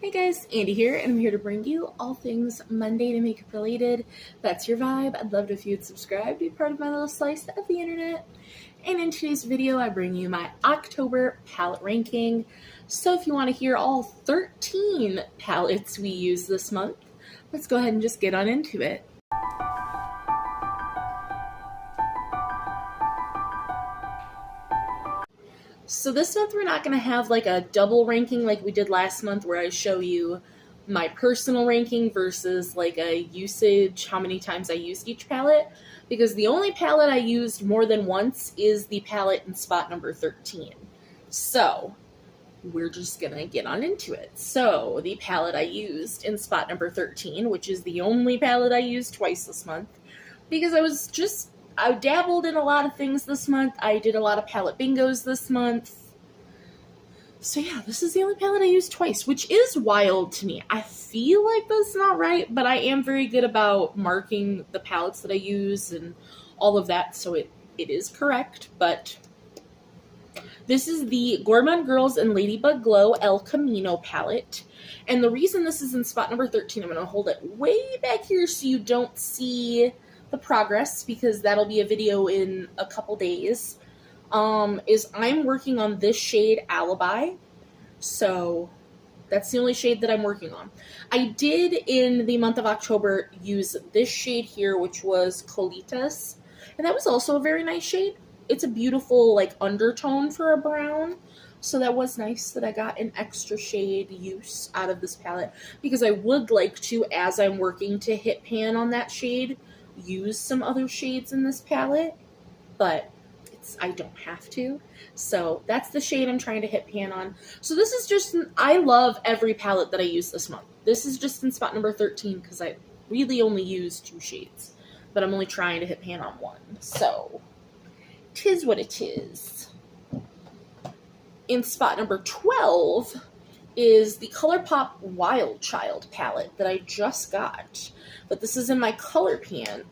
Hey guys, Andy here, and I'm here to bring you all things Monday to makeup related. That's your vibe. I'd love it if you'd subscribe, be part of my little slice of the internet. And in today's video, I bring you my October palette ranking. So if you want to hear all 13 palettes we use this month, let's go ahead and just get on into it. So this month we're not going to have like a double ranking like we did last month where I show you my personal ranking versus like a usage, how many times I used each palette, because the only palette I used more than once is the palette in spot number 13. So we're just going to get on into it. So the palette I used in spot number 13, which is the only palette I used twice this month, because I dabbled in a lot of things this month. I did a lot of palette bingos this month. So yeah, this is the only palette I used twice, which is wild to me. I feel like that's not right, but I am very good about marking the palettes that I use and all of that, so it is correct. But this is the Gourmand Girls and Ladybug Glow El Camino palette. And the reason this is in spot number 13, I'm going to hold it way back here so you don't see the progress, because that'll be a video in a couple days, is I'm working on this shade Alibi. So that's the only shade that I'm working on. I did in the month of October use this shade here, which was Colitas, and that was also a very nice shade. It's a beautiful like undertone for a brown, so that was nice that I got an extra shade use out of this palette, because I would like to, as I'm working to hit pan on that shade, use some other shades in this palette, but I don't have to. So that's the shade I'm trying to hit pan on. So this is just, I love every palette that I use this month. This is just in spot number 13 because I really only use 2 shades, but I'm only trying to hit pan on 1. So, 'tis what it is. In spot number 12 is the ColourPop Wild Child palette that I just got. But this is in my ColourPan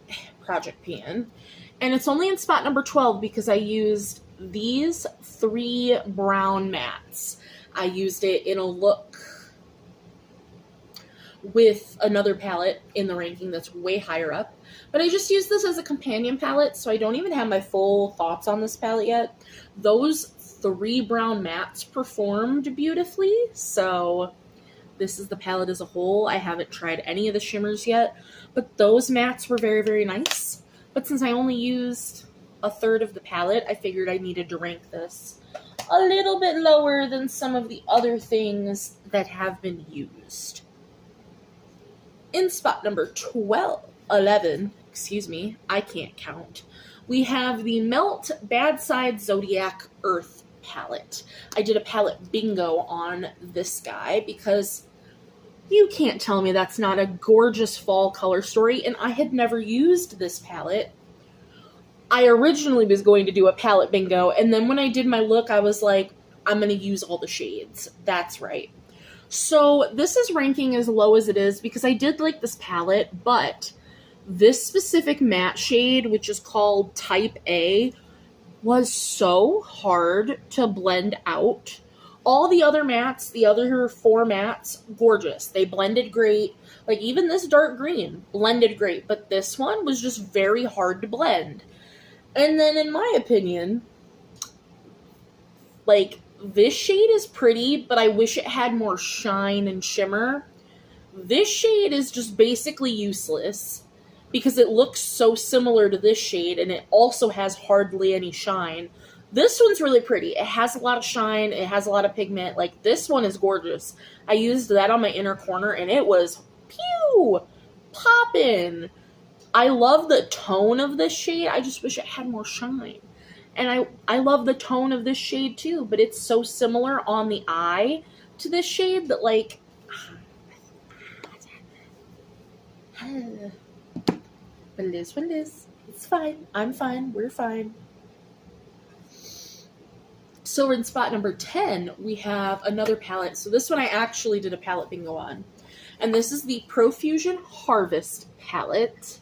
project pan. And it's only in spot number 12 because I used these 3 brown mattes. I used it in a look with another palette in the ranking that's way higher up. But I just used this as a companion palette, so I don't even have my full thoughts on this palette yet. Those 3 brown mattes performed beautifully, so this is the palette as a whole. I haven't tried any of the shimmers yet, but those mattes were very, very nice. But since I only used a third of the palette, I figured I needed to rank this a little bit lower than some of the other things that have been used. In spot number 11, excuse me, I can't count, we have the Melt Bad Side Zodiac Earth palette. I did a palette bingo on this guy because you can't tell me that's not a gorgeous fall color story, and I had never used this palette. I originally was going to do a palette bingo, and then when I did my look, I was like, I'm going to use all the shades. That's right. So this is ranking as low as it is because I did like this palette, but this specific matte shade, which is called Type A, was so hard to blend out. All the other mattes, the other 4 mattes, gorgeous. They blended great. Like even this dark green blended great, but this one was just very hard to blend. And then in my opinion, like this shade is pretty, but I wish it had more shine and shimmer. This shade is just basically useless because it looks so similar to this shade and it also has hardly any shine. This one's really pretty. It has a lot of shine. It has a lot of pigment. Like, this one is gorgeous. I used that on my inner corner, and it was, pew, poppin'. I love the tone of this shade. I just wish it had more shine. And I love the tone of this shade, too, but it's so similar on the eye to this shade that, like, but it is what it is. It's fine. I'm fine. We're fine. So in spot number 10, we have another palette. So this one I actually did a palette bingo on. And this is the Profusion Harvest palette.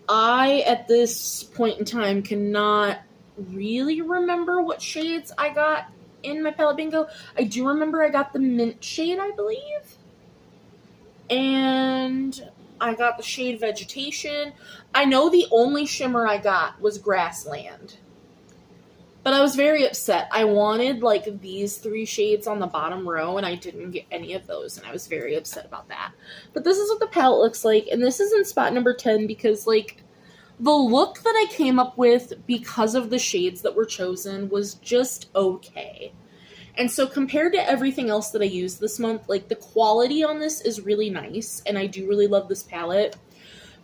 I, at this point in time, cannot really remember what shades I got in my palette bingo. I do remember I got the mint shade, I believe. And I got the shade Vegetation. I know the only shimmer I got was Grassland. But I was very upset. I wanted, like, these 3 shades on the bottom row, and I didn't get any of those, and I was very upset about that. But this is what the palette looks like, and this is in spot number 10 because, like, the look that I came up with because of the shades that were chosen was just okay. And so compared to everything else that I used this month, like, the quality on this is really nice, and I do really love this palette.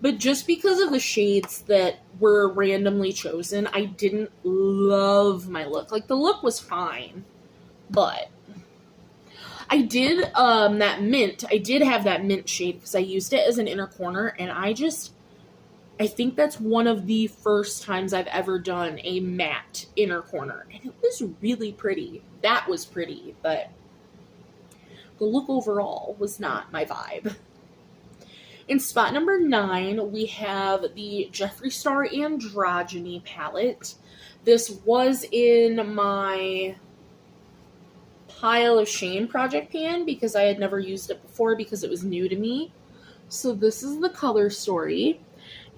But just because of the shades that were randomly chosen, I didn't love my look. Like, the look was fine, but I did that mint. I did have that mint shade because I used it as an inner corner, and I think that's one of the first times I've ever done a matte inner corner, and it was really pretty. That was pretty, but the look overall was not my vibe. In spot number 9, we have the Jeffree Star Androgyny palette. This was in my pile of shame project pan because I had never used it before because it was new to me. So this is the color story.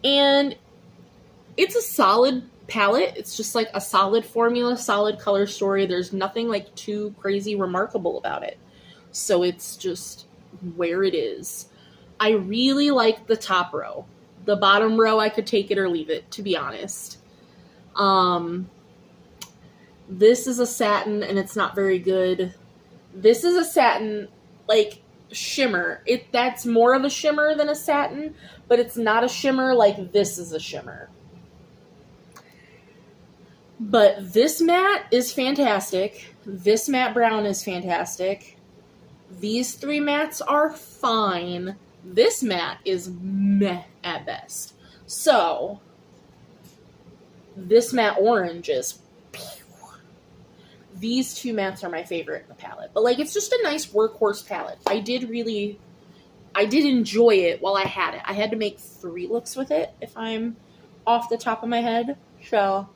And it's a solid palette. It's just like a solid formula, solid color story. There's nothing like too crazy remarkable about it. So it's just where it is. I really like the top row. The bottom row, I could take it or leave it, to be honest. This is a satin, and it's not very good. This is a satin, like, shimmer. That's more of a shimmer than a satin, but it's not a shimmer like this is a shimmer. But this matte is fantastic. This matte brown is fantastic. These 3 mattes are fine. This matte is meh at best. So, this matte orange is pew. These 2 mattes are my favorite in the palette. But, like, it's just a nice workhorse palette. I did enjoy it while I had it. I had to make 3 looks with it, if I'm off the top of my head. So,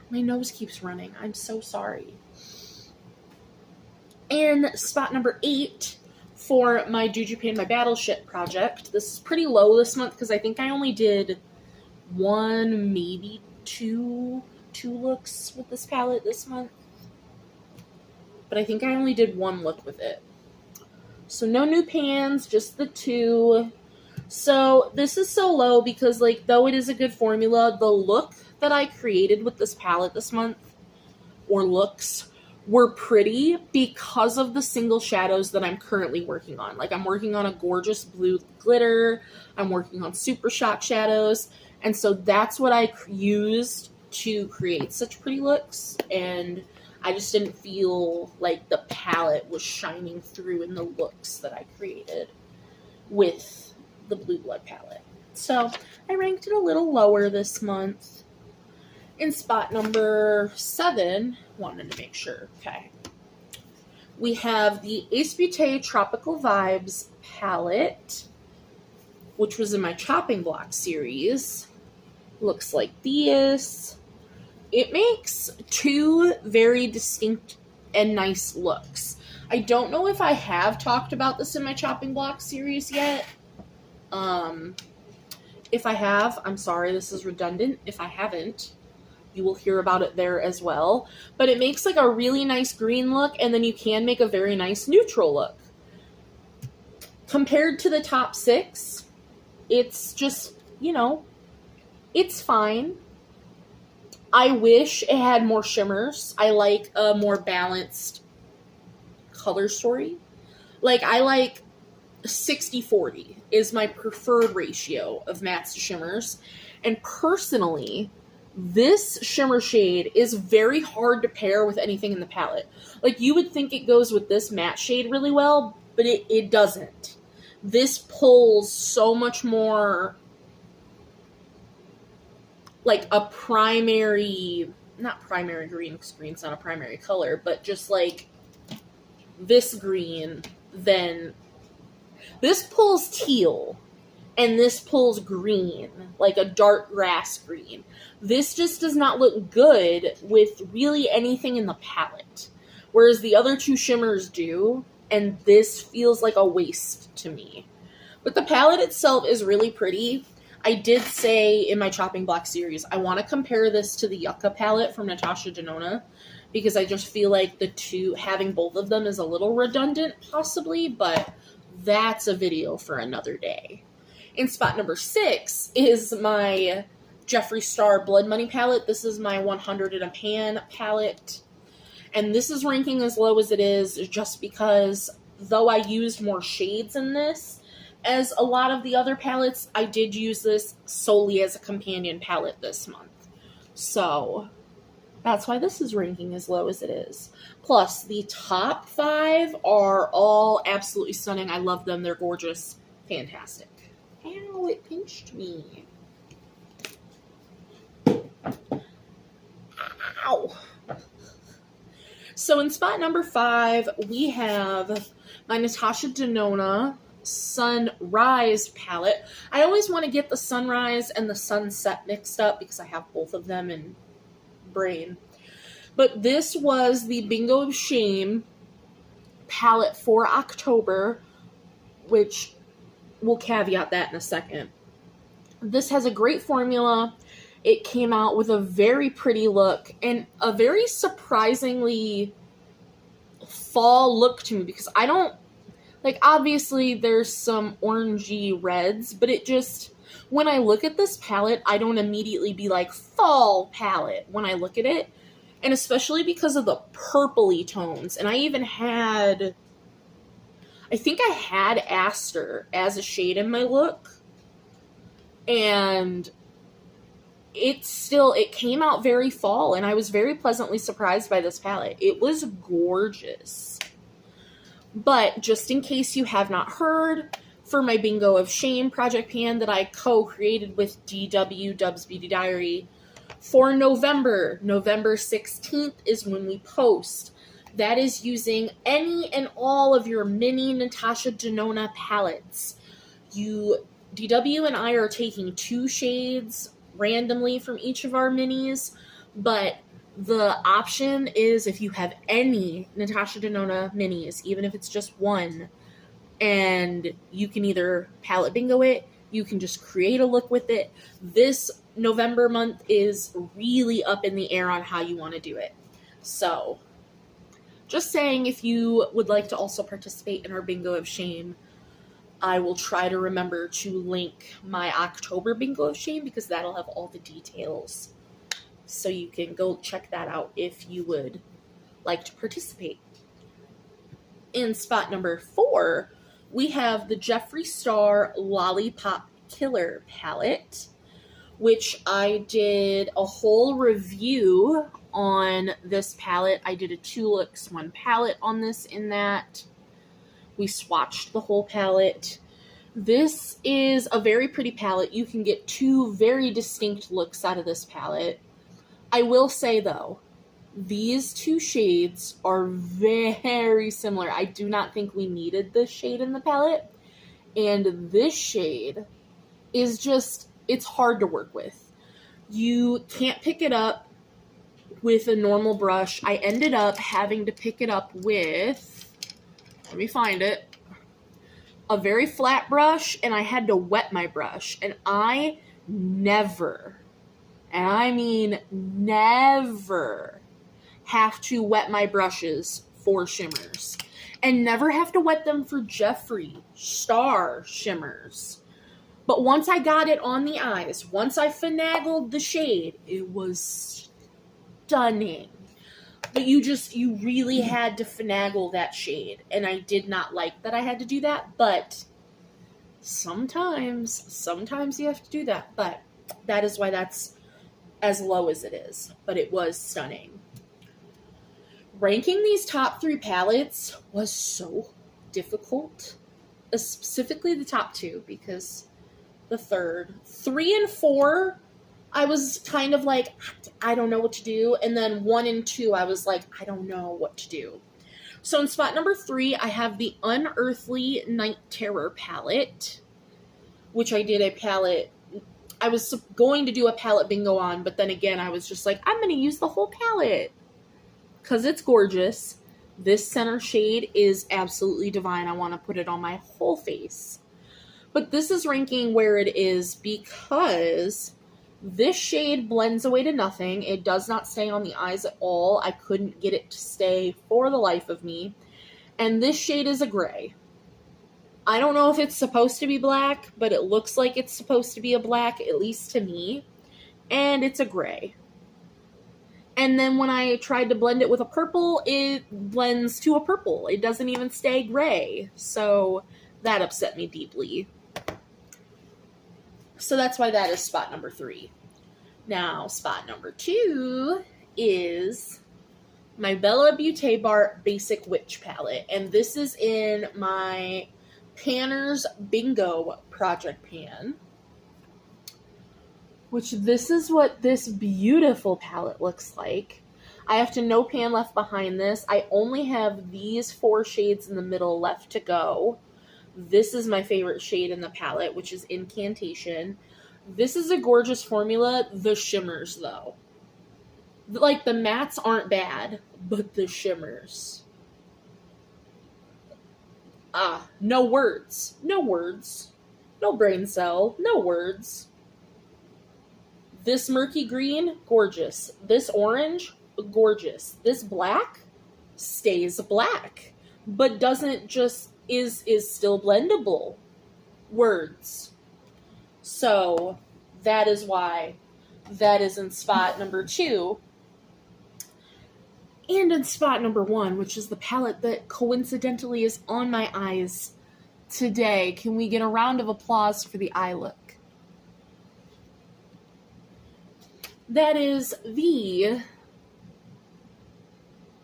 my nose keeps running. I'm so sorry. And spot number 8... for my Juju Paint My Battleship project. This is pretty low this month because I think I only did 1, maybe 2 looks with this palette this month. But I think I only did 1 look with it. So no new pans, just the 2. So this is so low because, like, though it is a good formula, the look that I created with this palette this month, or looks, were pretty because of the single shadows that I'm currently working on. Like, I'm working on a gorgeous blue glitter. I'm working on super shock shadows. And so that's what I used to create such pretty looks. And I just didn't feel like the palette was shining through in the looks that I created with the Blue Blood palette. So I ranked it a little lower this month. In spot number 7, wanted to make sure, okay, we have the Ace Beauté Tropical Vibes palette, which was in my chopping block series. Looks like this. It makes 2 very distinct and nice looks. I don't know if I have talked about this in my chopping block series yet. If I have, I'm sorry, this is redundant. If I haven't, you will hear about it there as well. But it makes like a really nice green look, and then you can make a very nice neutral look. Compared to the top 6, it's just, you know, it's fine. I wish it had more shimmers. I like a more balanced color story. Like, I like 60-40 is my preferred ratio of mattes to shimmers. And personally, this shimmer shade is very hard to pair with anything in the palette. Like, you would think it goes with this matte shade really well, but it doesn't. This pulls so much more like a primary, not primary green, because green's not a primary color, but just like this green, then this pulls teal, and this pulls green, like a dark grass green. This just does not look good with really anything in the palette, whereas the other 2 shimmers do, and this feels like a waste to me. But the palette itself is really pretty. I did say in my chopping block series, I want to compare this to the Yucca palette from Natasha Denona, because I just feel like the two, having both of them is a little redundant possibly, but that's a video for another day. In spot number 6 is my Jeffree Star Blood Money palette. This is my 100 in a Pan palette. And this is ranking as low as it is just because though I used more shades in this, as a lot of the other palettes, I did use this solely as a companion palette this month. So that's why this is ranking as low as it is. Plus, the top 5 are all absolutely stunning. I love them. They're gorgeous. Fantastic. Ow, it pinched me. Ow. So in spot number 5, we have my Natasha Denona Sunrise palette. I always want to get the sunrise and the sunset mixed up because I have both of them in brain. But this was the Bingo of Shame palette for October, which we'll caveat that in a second. This has a great formula. It came out with a very pretty look and a very surprisingly fall look to me because I don't, like, obviously there's some orangey reds, but it just, when I look at this palette, I don't immediately be like, fall palette when I look at it. And especially because of the purpley tones. And I even had, I think I had Aster as a shade in my look. And it came out very fall, and I was very pleasantly surprised by this palette. It was gorgeous. But just in case you have not heard, for my Bingo of Shame project pan that I co-created with DW Dubs Beauty Diary, for November 16th is when we post. That is using any and all of your mini Natasha Denona palettes. DW and I are taking 2 shades randomly from each of our minis, but the option is if you have any Natasha Denona minis, even if it's just one, and you can either palette bingo it, you can just create a look with it. This November month is really up in the air on how you want to do it. So, just saying, if you would like to also participate in our Bingo of Shame, I will try to remember to link my October Bingo of Shame because that'll have all the details. So you can go check that out if you would like to participate. In spot number 4, we have the Jeffree Star Lollipop Killer palette, which I did a whole review on this palette. I did a 2 looks, 1 palette on this in that. We swatched the whole palette. This is a very pretty palette. You can get 2 very distinct looks out of this palette. I will say, though, these 2 shades are very similar. I do not think we needed this shade in the palette. And this shade is just, it's hard to work with. You can't pick it up with a normal brush. I ended up having to pick it up with, let me find it, a very flat brush, and I had to wet my brush. And I never, and I mean never, have to wet my brushes for shimmers. And never have to wet them for Jeffree Star shimmers. But once I got it on the eyes, once I finagled the shade, it was stunning. But you really had to finagle that shade. And I did not like that I had to do that. But sometimes you have to do that. But that is why that's as low as it is. But it was stunning. Ranking these top 3 palettes was so difficult. Specifically the top 2, because the third. 3 and 4, I was kind of like, I don't know what to do. And then 1 and 2, I was like, I don't know what to do. So in spot number 3, I have the Unearthly Night Terror palette, which I did a palette. I was going to do a palette bingo on, but then again, I was just like, I'm going to use the whole palette because it's gorgeous. This center shade is absolutely divine. I want to put it on my whole face. But this is ranking where it is because this shade blends away to nothing. It does not stay on the eyes at all. I couldn't get it to stay for the life of me. And this shade is a gray. I don't know if it's supposed to be black, but it looks like it's supposed to be a black, at least to me. And it's a gray. And then when I tried to blend it with a purple, it blends to a purple. It doesn't even stay gray. So that upset me deeply. So that's why that is spot number 3. Now, spot number 2 is my Bella Beauté Bar Basic Witch Palette. And this is in my Panner's Bingo Project Pan. Which this is what this beautiful palette looks like. I have to no pan left behind this. I only have these 4 shades in the middle left to go. This is my favorite shade in the palette, which is Incantation. This is a gorgeous formula. The shimmers, though. Like, the mattes aren't bad, but the shimmers. No words. No words. No brain cell. No words. This murky green, gorgeous. This orange, gorgeous. This black stays black, but doesn't just, is still blendable. Words. So that is why that is in spot number 2. And in spot number 1, which is the palette that coincidentally is on my eyes today. Can we get a round of applause for the eye look? That is the...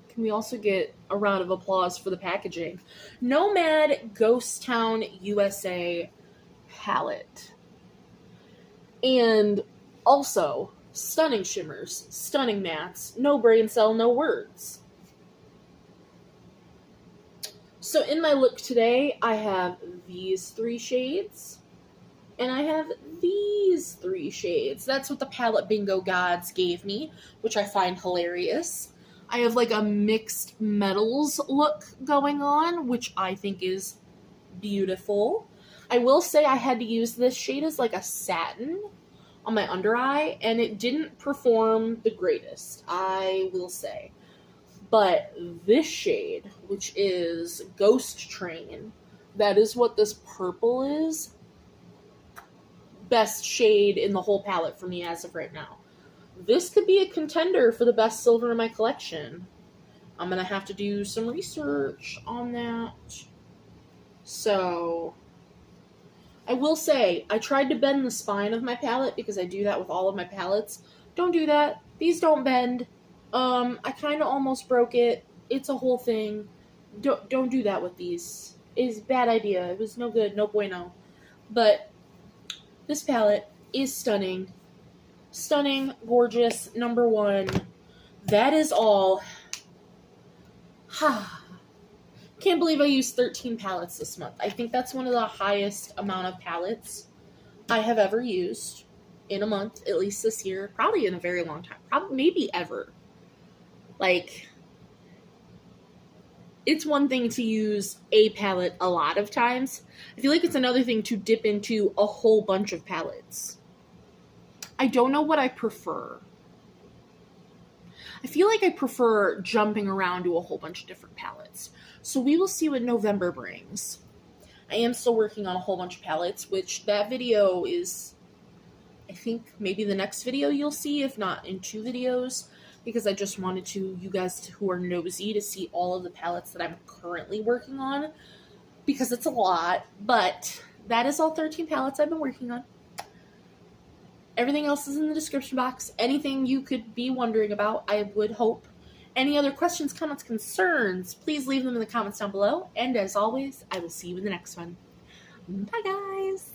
Can we also get a round of applause for the packaging? Nomad Ghost Town USA palette. And also, stunning shimmers, stunning mattes, no brain cell, no words. So in my look today, I have these 3 shades, and I have these 3 shades. That's what the palette bingo gods gave me, which I find hilarious. I have like a mixed metals look going on, which I think is beautiful. I will say I had to use this shade as like a satin on my under eye, and it didn't perform the greatest, I will say. But this shade, which is Ghost Train, that is what this purple is. Best shade in the whole palette for me as of right now. This could be a contender for the best silver in my collection. I'm going to have to do some research on that. So, I will say, I tried to bend the spine of my palette because I do that with all of my palettes. Don't do that. These don't bend. I kind of almost broke it. It's a whole thing. Don't do that with these. It's a bad idea. It was no good, no bueno. But this palette is stunning. Stunning, gorgeous, number 1. That is all. Can't believe I used 13 palettes this month. I think that's one of the highest amount of palettes I have ever used in a month, at least this year. Probably in a very long time. Probably, maybe ever. Like, it's one thing to use a palette a lot of times. I feel like it's another thing to dip into a whole bunch of palettes. I don't know what I prefer. I feel like I prefer jumping around to a whole bunch of different palettes. So we will see what November brings. I am still working on a whole bunch of palettes, which that video is, I think, maybe the next video you'll see, if not in 2 videos, because I just wanted you guys who are nosy to see all of the palettes that I'm currently working on, because it's a lot, but that is all 13 palettes I've been working on. Everything else is in the description box. Anything you could be wondering about, I would hope. Any other questions, comments, concerns, please leave them in the comments down below. And as always, I will see you in the next one. Bye, guys.